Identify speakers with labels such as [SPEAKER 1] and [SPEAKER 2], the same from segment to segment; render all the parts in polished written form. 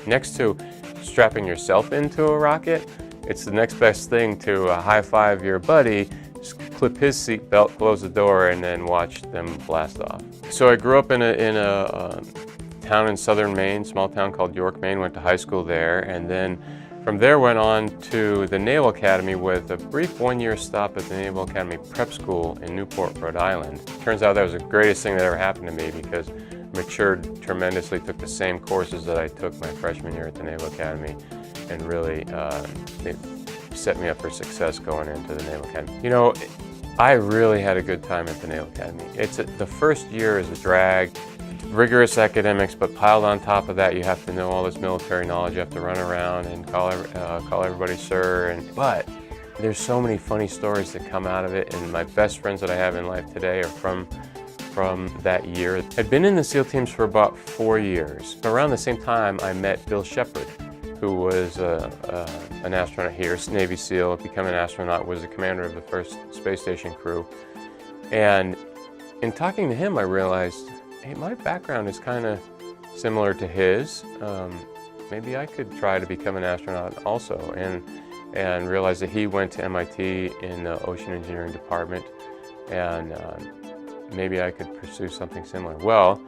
[SPEAKER 1] Next to strapping yourself into a rocket, it's the next best thing to high-five your buddy, just clip his seatbelt, close the door, and then watch them blast off. So I grew up in a town in southern Maine, small town called York, Maine, went to high school there, and then from there went on to the Naval Academy with a brief one-year stop at the Naval Academy Prep School in Newport, Rhode Island. Turns out that was the greatest thing that ever happened to me because I matured tremendously, took the same courses that I took my freshman year at the Naval Academy, and really it set me up for success going into the Naval Academy. You know, I really had a good time at the Naval Academy. The first year is a drag. Rigorous academics, but piled on top of that, you have to know all this military knowledge. You have to run around and call everybody sir. But there's so many funny stories that come out of it, and my best friends that I have in life today are from that year. I'd been in the SEAL teams for about 4 years. Around the same time, I met Bill Shepard, who was an astronaut here, Navy SEAL, became an astronaut, was the commander of the first space station crew. And in talking to him, I realized, hey, my background is kind of similar to his. Maybe I could try to become an astronaut also, and realized that he went to MIT in the ocean engineering department, and maybe I could pursue something similar. Well,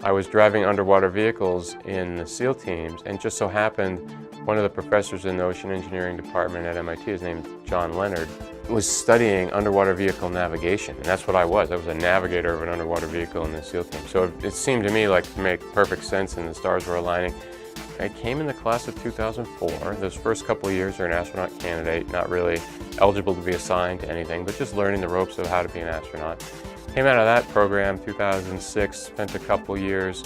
[SPEAKER 1] I was driving underwater vehicles in the SEAL teams, and just so happened one of the professors in the ocean engineering department at MIT, his name is John Leonard, was studying underwater vehicle navigation, and that's what I was. I was a navigator of an underwater vehicle in the SEAL team. So it seemed to me like to make perfect sense, and the stars were aligning. I came in the class of 2004. Those first couple of years are an astronaut candidate, not really eligible to be assigned to anything, but just learning the ropes of how to be an astronaut. Came out of that program 2006, spent a couple years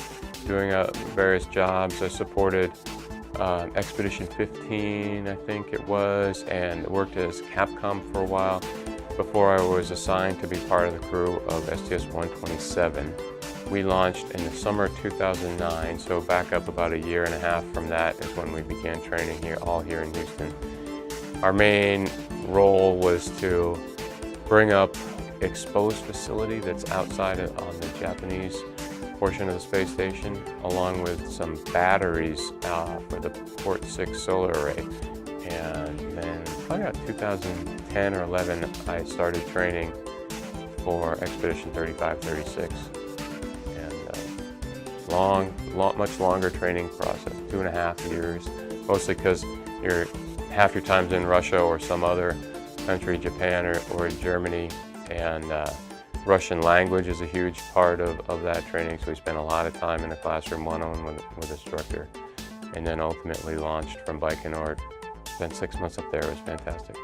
[SPEAKER 1] doing various jobs. I supported Expedition 15, I think it was, and worked as Capcom for a while before I was assigned to be part of the crew of STS-127. We launched in the summer of 2009, so back up about a year and a half from that is when we began training here, all here in Houston. Our main role was to bring up exposed facility that's outside on the Japanese portion of the space station, along with some batteries for the Port 6 solar array. And then probably about 2010 or 11, I started training for Expedition 35-36. And much longer training process, 2.5 years, mostly because half your time's in Russia or some other country, Japan or Germany, and Russian language is a huge part of that training, so we spent a lot of time in the classroom one-on-one with the instructor, and then ultimately launched from Baikonur. Spent 6 months up there. It was fantastic.